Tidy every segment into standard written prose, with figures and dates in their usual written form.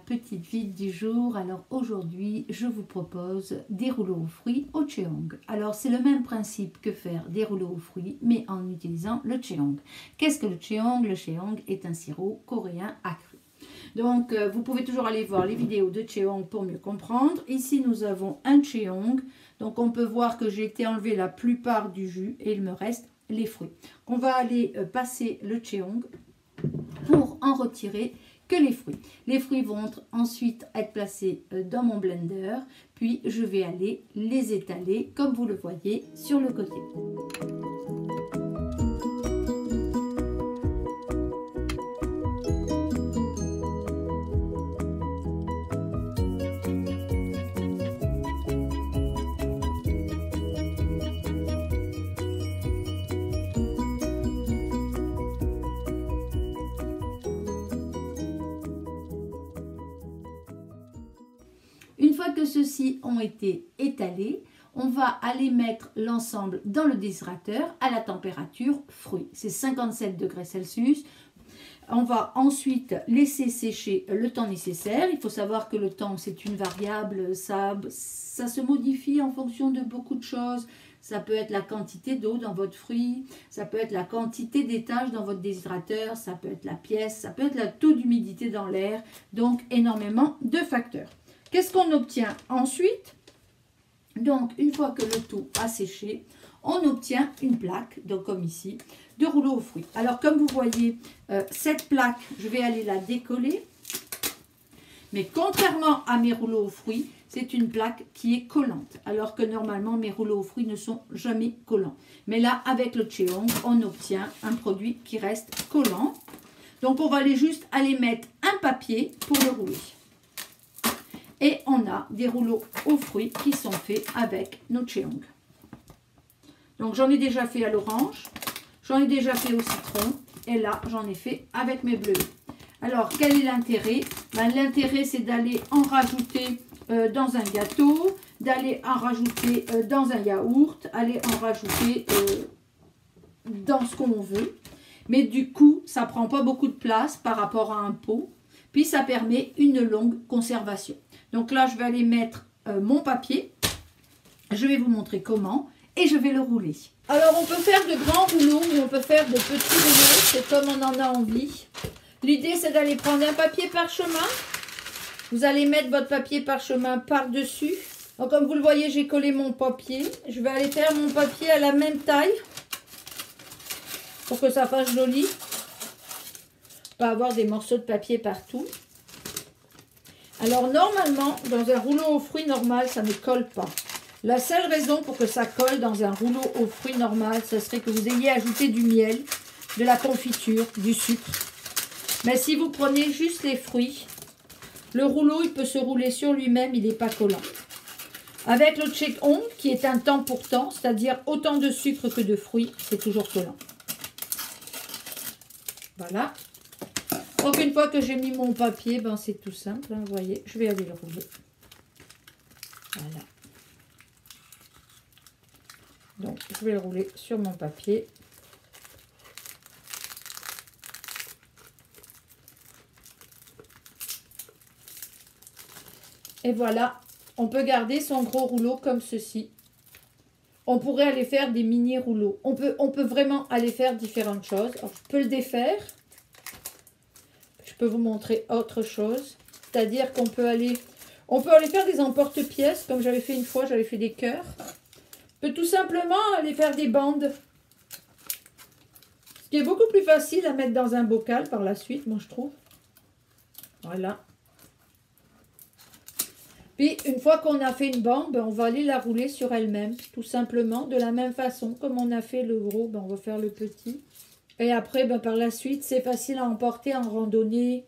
petite vide du jour. Alors aujourd'hui, je vous propose des rouleaux aux fruits au cheong. Alors c'est le même principe que faire des rouleaux aux fruits, mais en utilisant le cheong. Qu'est-ce que le cheong? Le cheong est un sirop coréen accru. Donc vous pouvez toujours aller voir les vidéos de cheong pour mieux comprendre. Ici nous avons un cheong. Donc on peut voir que j'ai été enlever la plupart du jus et il me reste les fruits. On va aller passer le cheong pour en retirer que les fruits. Les fruits vont ensuite être placés dans mon blender, puis je vais aller les étaler comme vous le voyez sur le côté. Une fois que ceux-ci ont été étalés, on va aller mettre l'ensemble dans le déshydrateur à la température fruit. C'est 57 degrés Celsius. On va ensuite laisser sécher le temps nécessaire. Il faut savoir que le temps, c'est une variable, ça se modifie en fonction de beaucoup de choses. Ça peut être la quantité d'eau dans votre fruit, ça peut être la quantité d'étage dans votre déshydrateur, ça peut être la pièce, ça peut être le taux d'humidité dans l'air. Donc, énormément de facteurs. Qu'est-ce qu'on obtient ensuite? Donc, une fois que le tout a séché, on obtient une plaque, donc comme ici, de rouleau aux fruits. Alors, comme vous voyez, cette plaque, je vais aller la décoller. Mais contrairement à mes rouleaux aux fruits, c'est une plaque qui est collante. Alors que normalement, mes rouleaux aux fruits ne sont jamais collants. Mais là, avec le cheong, on obtient un produit qui reste collant. Donc, on va juste aller mettre un papier pour le rouler. Et on a des rouleaux aux fruits qui sont faits avec nos cheong. Donc j'en ai déjà fait à l'orange, j'en ai déjà fait au citron et là j'en ai fait avec mes bleus. Alors quel est l'intérêt? L'intérêt c'est d'aller en rajouter dans un gâteau, d'aller en rajouter dans un yaourt, aller en rajouter dans ce qu'on veut. Mais du coup ça prend pas beaucoup de place par rapport à un pot. Puis ça permet une longue conservation. Donc là, je vais aller mettre mon papier. Je vais vous montrer comment. Et je vais le rouler. Alors, on peut faire de grands rouleaux ou on peut faire de petits rouleaux. C'est comme on en a envie. L'idée, c'est d'aller prendre un papier parchemin. Vous allez mettre votre papier parchemin par-dessus. Donc, comme vous le voyez, j'ai collé mon papier. Je vais aller faire mon papier à la même taille. Pour que ça fasse joli. Pas avoir des morceaux de papier partout. Alors normalement, dans un rouleau aux fruits normal, ça ne colle pas. La seule raison pour que ça colle dans un rouleau aux fruits normal, ce serait que vous ayez ajouté du miel, de la confiture, du sucre. Mais si vous prenez juste les fruits, le rouleau il peut se rouler sur lui-même, il n'est pas collant. Avec le cheong, qui est un temps pour temps, c'est-à-dire autant de sucre que de fruits, c'est toujours collant. Voilà. Donc, une fois que j'ai mis mon papier, c'est tout simple. Vous voyez, je vais aller le rouler. Voilà. Donc, je vais le rouler sur mon papier. Et voilà, on peut garder son gros rouleau comme ceci. On pourrait aller faire des mini rouleaux. On peut vraiment aller faire différentes choses. Alors, je peux le défaire. Je peux vous montrer autre chose. C'est-à-dire qu'on peut aller faire des emporte-pièces. Comme j'avais fait une fois, j'avais fait des cœurs. On peut tout simplement aller faire des bandes. Ce qui est beaucoup plus facile à mettre dans un bocal par la suite, moi je trouve. Voilà. Puis une fois qu'on a fait une bande, on va aller la rouler sur elle-même. Tout simplement, de la même façon. Comme on a fait le gros, on va faire le petit. Et après, par la suite, c'est facile à emporter en randonnée.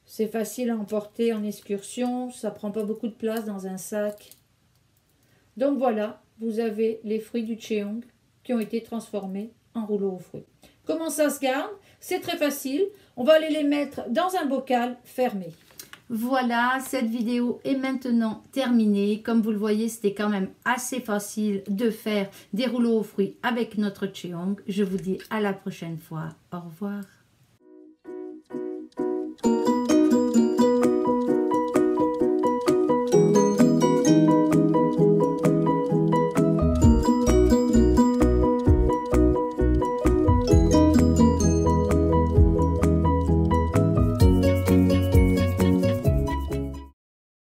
C'est facile à emporter en excursion. Ça ne prend pas beaucoup de place dans un sac. Donc voilà, vous avez les fruits du cheong qui ont été transformés en rouleaux aux fruits. Comment ça se garde? C'est très facile. On va aller les mettre dans un bocal fermé. Voilà, cette vidéo est maintenant terminée. Comme vous le voyez, c'était quand même assez facile de faire des rouleaux aux fruits avec notre cheong. Je vous dis à la prochaine fois. Au revoir.